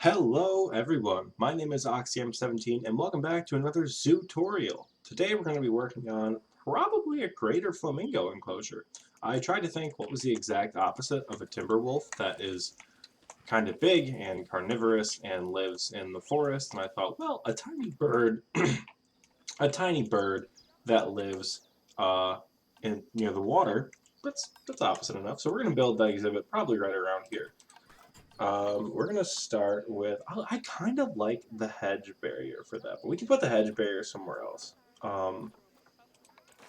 Hello everyone, my name is Oxie 17 and welcome back to another Zootorial. Today we're going to be working on probably a greater flamingo enclosure. I tried to think what was the exact opposite of a timber wolf that is kind of big and carnivorous and lives in the forest, and I thought, well, a tiny bird, a tiny bird that lives near the water, that's opposite enough. So we're going to build that exhibit probably right around here. We're gonna start with. I kind of like the hedge barrier for that, but we can put the hedge barrier somewhere else. Um,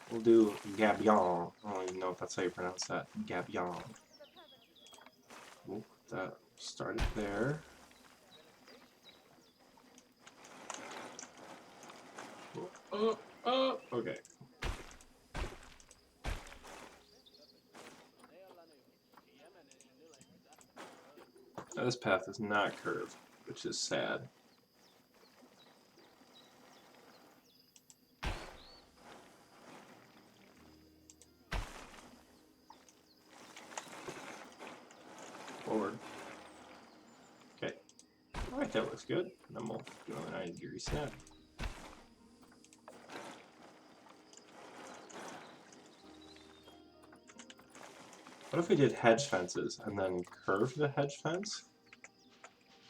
we'll do gabion. I don't even know if that's how you pronounce that. Gabion. We'll put that started there. Okay. Now this path is not curved, which is sad. Forward. Okay. Alright, that looks good. And then we'll do a 90-degree snap. What if we did hedge fences and then curved the hedge fence?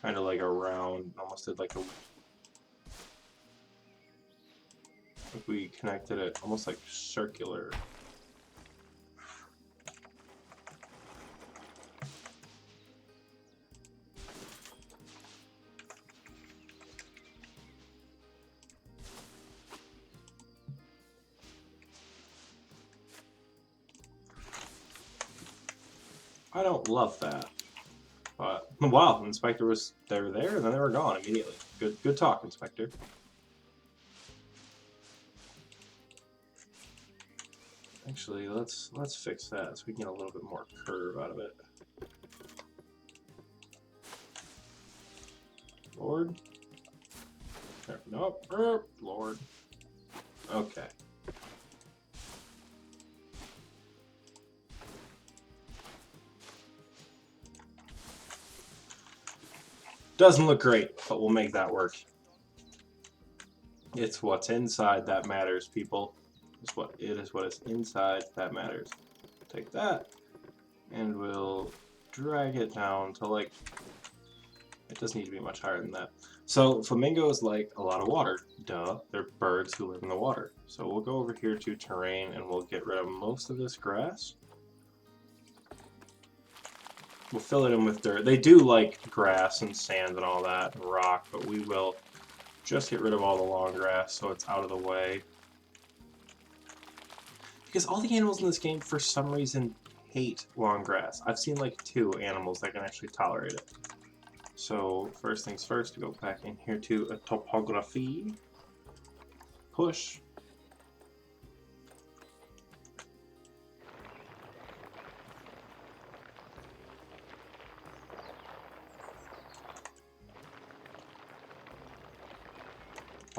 Kind of like a round, almost did like a. If we connected it almost like circular. I don't love that. But wow, Inspector they were there and then they were gone immediately. Good talk, Inspector. Actually, let's fix that so we can get a little bit more curve out of it. Lord. Nope. Lord. Okay. Doesn't look great, but we'll make that work. It's what's inside that matters, people. It is what is inside that matters. Take that, and we'll drag it down to like. It doesn't need to be much higher than that. So flamingos like a lot of water. Duh, they're birds who live in the water. So we'll go over here to terrain, and we'll get rid of most of this grass. We'll fill it in with dirt. They do like grass and sand and all that, and rock, but we will just get rid of all the long grass so it's out of the way. Because all the animals in this game, for some reason, hate long grass. I've seen like 2 animals that can actually tolerate it. So first things first, go back in here to a topography. Push.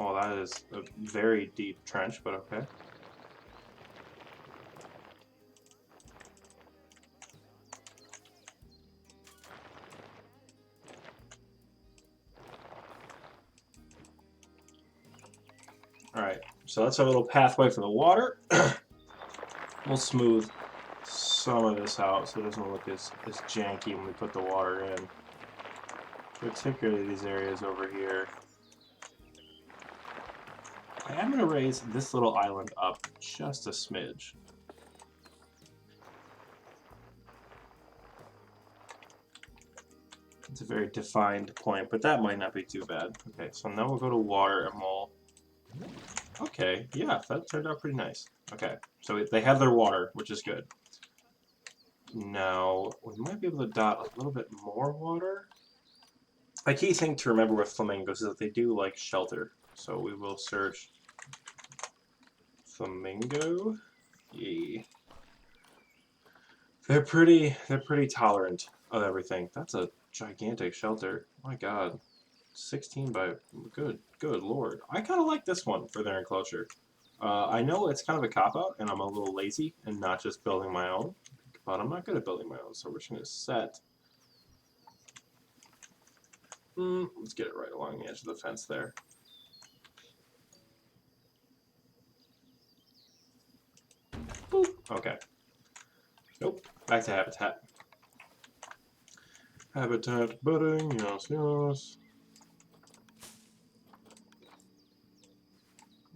Oh, that is a very deep trench, but okay. Alright, so that's our little pathway for the water. We'll smooth some of this out so it doesn't look as janky when we put the water in. Particularly these areas over here. I am going to raise this little island up just a smidge. It's a very defined point, but that might not be too bad. Okay, so now we'll go to water and we'll... Okay, yeah, that turned out pretty nice. Okay, so they have their water, which is good. Now, we might be able to dot a little bit more water. A key thing to remember with flamingos is that they do like shelter. So we will search flamingo. Yay. They're pretty tolerant of everything. That's a gigantic shelter. My god. 16 by good lord. I kind of like this one for their enclosure. I know it's kind of a cop-out, and I'm a little lazy and not just building my own, but I'm not good at building my own, so we're just going to set Let's get it right along the edge of the fence there. Boop. Okay. Nope. Back to habitat. Habitat budding, yes, yes.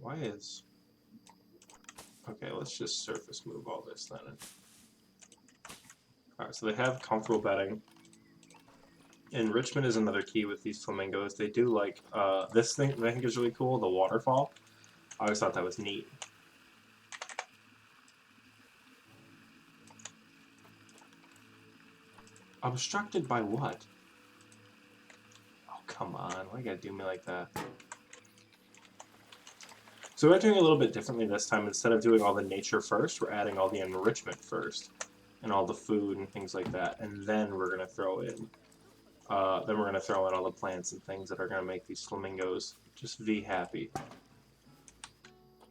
Why is... Okay, let's just surface move all this then. Alright, so they have comfortable bedding. Enrichment is another key with these flamingos. They do like, this thing I think is really cool, the waterfall. I always thought that was neat. Obstructed by what? Oh, come on. Why you gotta do me like that? So we're doing a little bit differently this time. Instead of doing all the nature first, we're adding all the enrichment first. And all the food and things like that. And then we're gonna throw in all the plants and things that are gonna make these flamingos just be happy.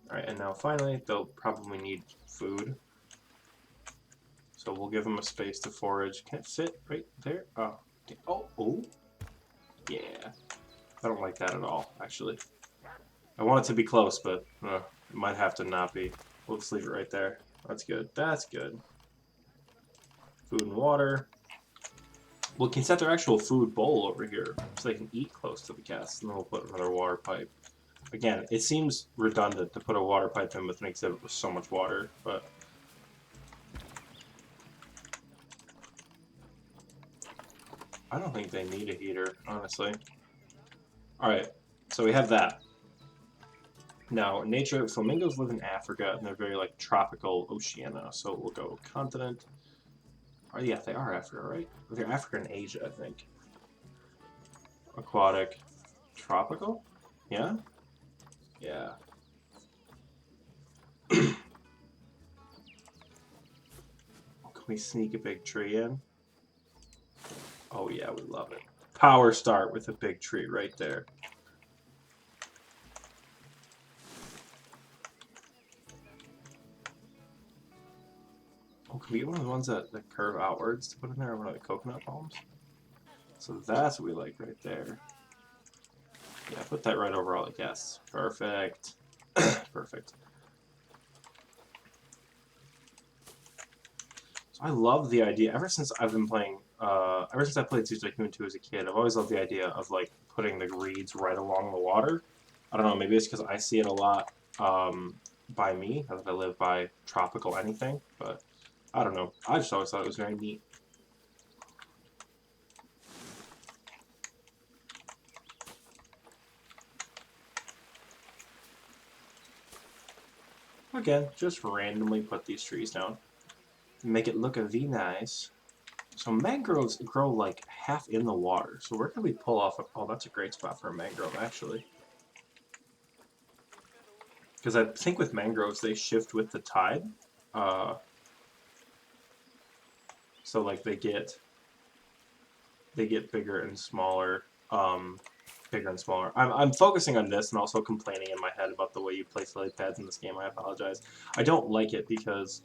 Alright, and now finally, they'll probably need food. So we'll give them a space to forage. Can it fit right there? Oh. Yeah. I don't like that at all, actually. I want it to be close, but it might have to not be. We'll just leave it right there. That's good. That's good. Food and water. We can set their actual food bowl over here so they can eat close to the cast, and then we'll put another water pipe. Again, it seems redundant to put a water pipe in with an exhibit with so much water, but... I don't think they need a heater, honestly. Alright, so we have that. Now, nature, flamingos live in Africa, and they're very, like, tropical Oceania, so we'll go continent. Oh, yeah, they are Africa, right? They're Africa and Asia, I think. Aquatic. Tropical? Yeah? Yeah. Can we sneak a big tree in? Oh yeah, we love it. Power start with a big tree right there. Oh, can we get one of the ones that curve outwards to put in there, one of the coconut palms? So that's what we like right there. Yeah, put that right over all the guests. Perfect. Perfect. So I love the idea. Ever since I've been playing, ever since I played Zoos Like Moon 2 as a kid, I've always loved the idea of like putting the reeds right along the water. I don't know, maybe it's because I see it a lot by me, as I live by tropical anything, but I don't know. I just always thought it was very neat. Again, just randomly put these trees down. Make it look a V nice. So mangroves grow like half in the water. So where can we pull off? Oh, that's a great spot for a mangrove, actually. Because I think with mangroves, they shift with the tide. So like they get bigger and smaller. Bigger and smaller. I'm focusing on this and also complaining in my head about the way you place lily pads in this game. I apologize. I don't like it because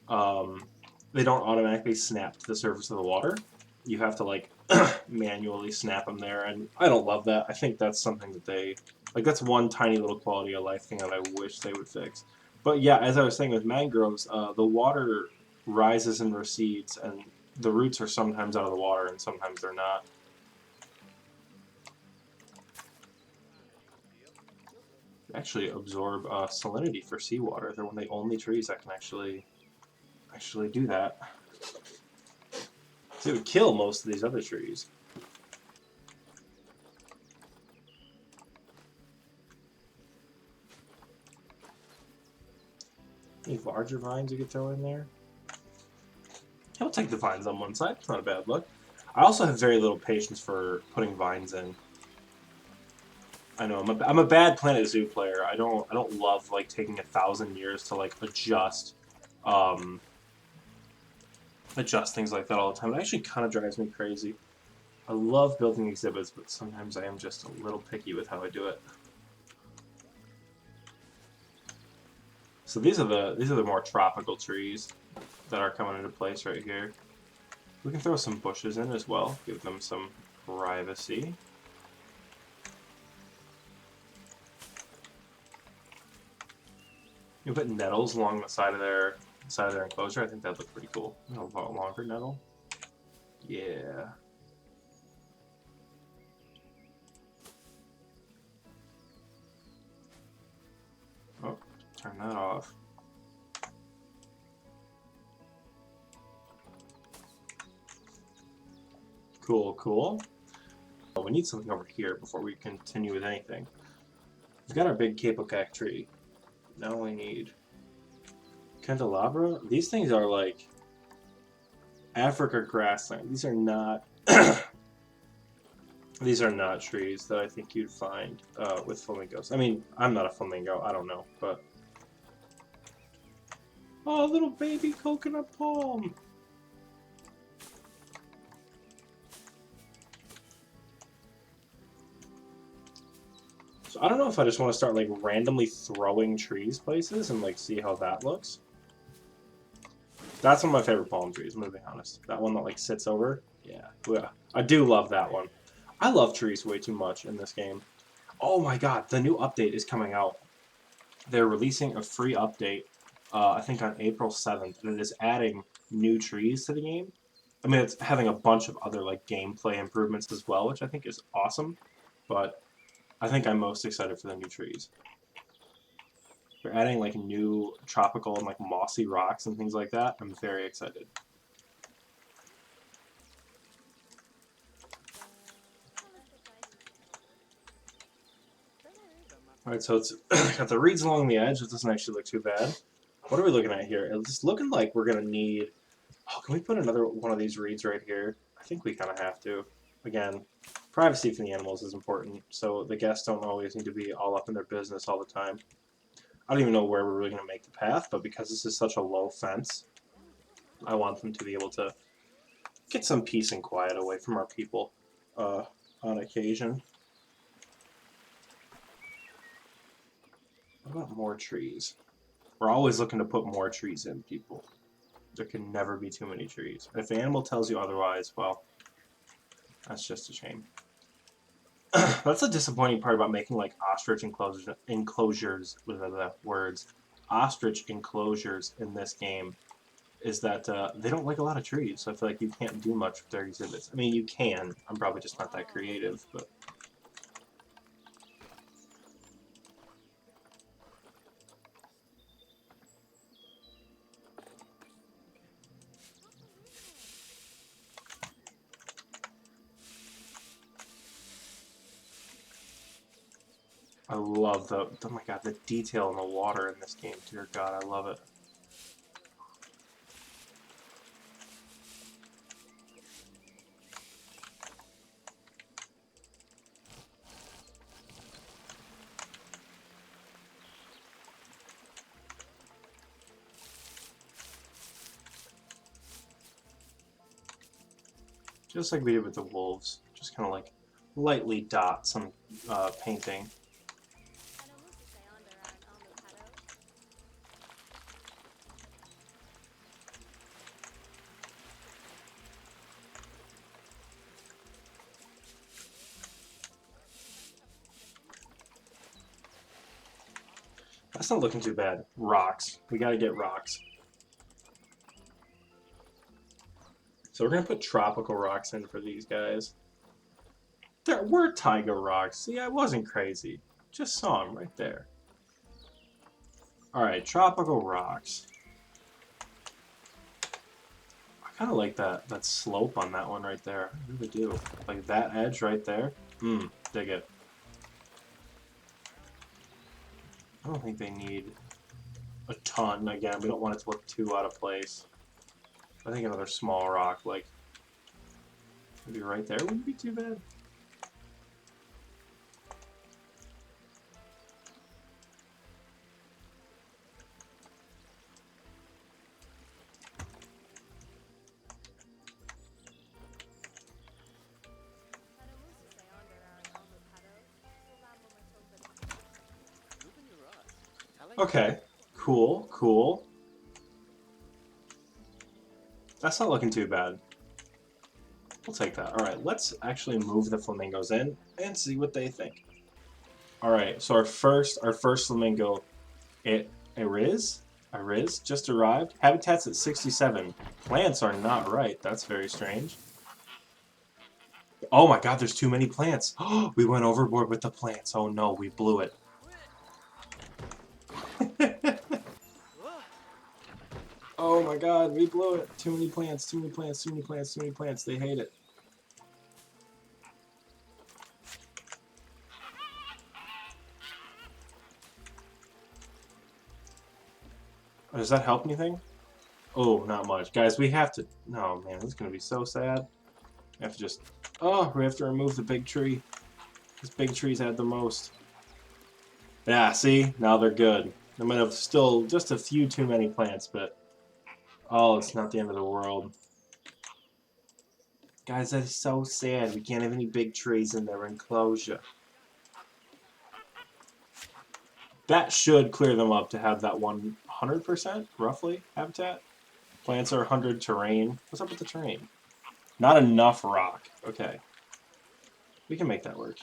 they don't automatically snap to the surface of the water. You have to like manually snap them there, and I don't love that. I think that's something that they like. That's one tiny little quality of life thing that I wish they would fix. But yeah, as I was saying with mangroves, the water rises and recedes, and the roots are sometimes out of the water and sometimes they're not. They actually absorb salinity for seawater. They're one of the only trees that can actually do that. So it would kill most of these other trees. Any larger vines you could throw in there? I'll take the vines on one side. It's not a bad look. I also have very little patience for putting vines in. I know I'm a bad Planet Zoo player. I don't love like taking 1,000 years to like adjust things like that all the time. It actually kind of drives me crazy. I love building exhibits, but sometimes I am just a little picky with how I do it. So these are the more tropical trees that are coming into place right here. We can throw some bushes in as well, give them some privacy. You put nettles along the side of their enclosure. I think that'd look pretty cool. A longer nettle. Yeah. Oh, turn that off. Cool, cool. Oh, we need something over here before we continue with anything. We've got our big capocac tree. Now we need candelabra. These things are like Africa grassland. These are not these are not trees that I think you'd find with flamingos. I mean, I'm not a flamingo. I don't know, but oh, little baby coconut palm. So I don't know if I just want to start like randomly throwing trees places and like see how that looks. That's one of my favorite palm trees, I'm gonna be honest. That one that like sits over. Yeah. I do love that one. I love trees way too much in this game. Oh my god, the new update is coming out. They're releasing a free update, I think on April 7th, and it is adding new trees to the game. I mean, it's having a bunch of other like gameplay improvements as well, which I think is awesome. But I think I'm most excited for the new trees. They're adding like new tropical and like mossy rocks and things like that. I'm very excited. Alright, so it's got the reeds along the edge. It doesn't actually look too bad. What are we looking at here? It's looking like we're going to need... Oh, can we put another one of these reeds right here? I think we kind of have to. Again, privacy for the animals is important, so the guests don't always need to be all up in their business all the time. I don't even know where we're really going to make the path, but because this is such a low fence, I want them to be able to get some peace and quiet away from our people on occasion. What about more trees? We're always looking to put more trees in, people. There can never be too many trees. If the animal tells you otherwise, well, that's just a shame. That's a disappointing part about making like ostrich enclosures with the words. Ostrich enclosures in this game is that they don't like a lot of trees, so I feel like you can't do much with their exhibits. I mean, you can. I'm probably just not that creative, but... I love oh my god, the detail in the water in this game. Dear God, I love it. Just like we did with the wolves. Just kind of like lightly dot some painting. That's not looking too bad. Rocks. We gotta get rocks. So we're gonna put tropical rocks in for these guys. There were tiger rocks. See, I wasn't crazy. Just saw them right there. Alright, tropical rocks. I kind of like that slope on that one right there. I really do. Like that edge right there. Dig it. I don't think they need a ton. Again, we don't want it to look too out of place. I think another small rock, like maybe right there, wouldn't be too bad. Okay, cool, cool. That's not looking too bad. We'll take that. Alright, let's actually move the flamingos in and see what they think. Alright, so our first flamingo, it A Riz? A Riz just arrived? Habitat's at 67. Plants are not right. That's very strange. Oh my god, there's too many plants. Oh, we went overboard with the plants. Oh no, we blew it. Oh my god, we blew it. Too many plants, too many plants, too many plants, too many plants. They hate it. Does that help anything? Oh, not much. Guys, we have to... Oh man, this is going to be so sad. We have to just... Oh, we have to remove the big tree. This big tree's had the most. Yeah, see? Now they're good. I might have still just a few too many plants, but... Oh, it's not the end of the world. Guys, that is so sad. We can't have any big trees in their enclosure. That should clear them up to have that 100%, roughly, habitat. Plants are 100 terrain. What's up with the terrain? Not enough rock. Okay. We can make that work.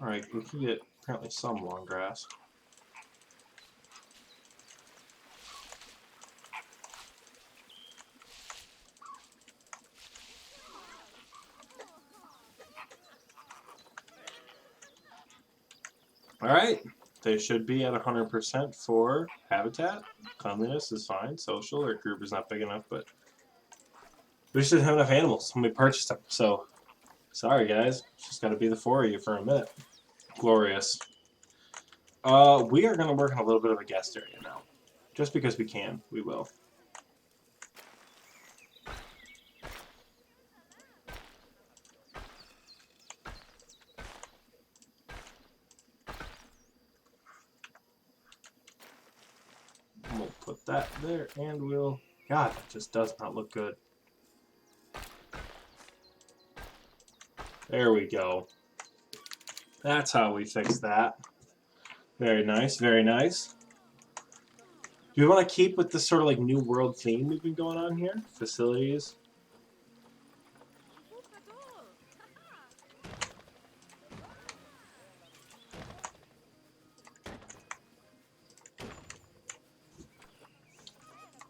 Alright, we can get apparently some long grass. Alright, they should be at 100% for habitat. Cleanliness is fine. Social, our group is not big enough, but we should have enough animals when we purchase them. So, sorry guys, it's just got to be the four of you for a minute. Glorious. We are going to work on a little bit of a guest area now. Just because we can, we will. We'll put that there, and we'll... God, that just does not look good. There we go. That's how we fix that. Very nice, very nice. Do we want to keep with this sort of like New World theme we've been going on here? Facilities.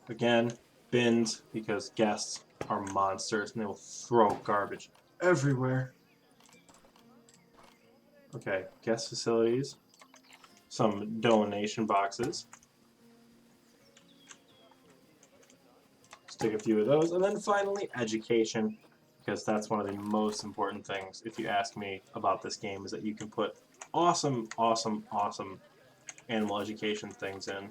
Again, bins, because guests are monsters and they will throw garbage everywhere. Okay, guest facilities. Some donation boxes. Stick a few of those. And then finally, education. Because that's one of the most important things, if you ask me, about this game, is that you can put awesome, awesome, awesome animal education things in.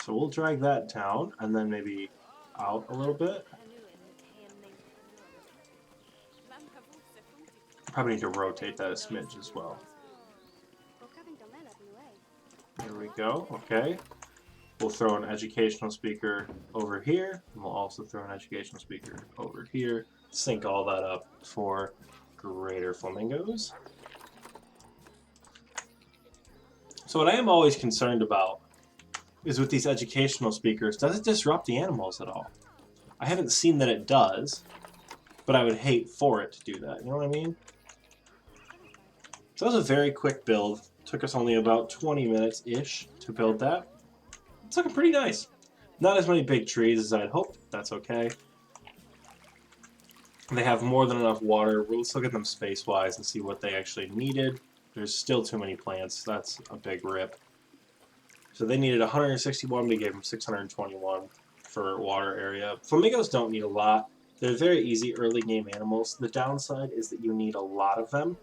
So we'll drag that down, and then maybe out a little bit. Probably need to rotate that a smidge as well. There we go, okay. We'll throw an educational speaker over here, and we'll also throw an educational speaker over here. Sync all that up for Greater Flamingos. So what I am always concerned about is with these educational speakers, does it disrupt the animals at all? I haven't seen that it does, but I would hate for it to do that, you know what I mean? So that was a very quick build. Took us only about 20 minutes-ish to build that. It's looking pretty nice. Not as many big trees as I'd hoped. That's okay. They have more than enough water. Let's look at them space-wise and see what they actually needed. There's still too many plants. That's a big rip. So they needed 161. We gave them 621 for water area. Flamingos don't need a lot. They're very easy early game animals. The downside is that you need a lot of them.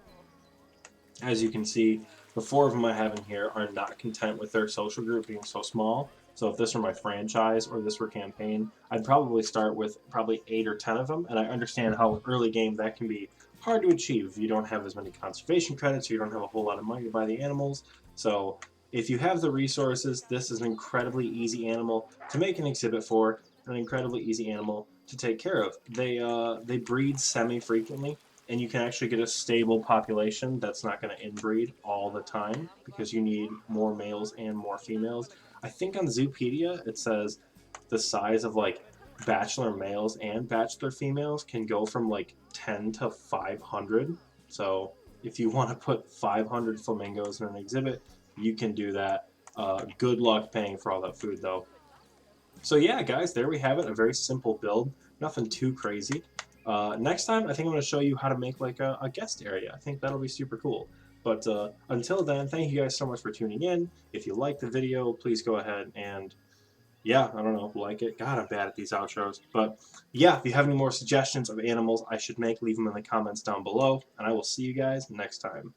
As you can see, the 4 of them I have in here are not content with their social group being so small. So if this were my franchise or this were campaign, I'd probably start with probably 8 or 10 of them. And I understand how early game that can be hard to achieve if you don't have as many conservation credits, or you don't have a whole lot of money to buy the animals. So if you have the resources, this is an incredibly easy animal to make an exhibit for, an incredibly easy animal to take care of. They breed semi-frequently. and you can actually get a stable population that's not going to inbreed all the time because you need more males and more females. I think on Zoopedia it says the size of like bachelor males and bachelor females can go from like 10 to 500. So if you want to put 500 flamingos in an exhibit, you can do that. Good luck paying for all that food though. So yeah, guys, there we have it. A very simple build, nothing too crazy. Next time, I think I'm going to show you how to make like a guest area. I think that'll be super cool. But until then, thank you guys so much for tuning in. If you liked the video, please go ahead and, yeah, I don't know, like it. God, I'm bad at these outros. But yeah, if you have any more suggestions of animals I should make, leave them in the comments down below. And I will see you guys next time.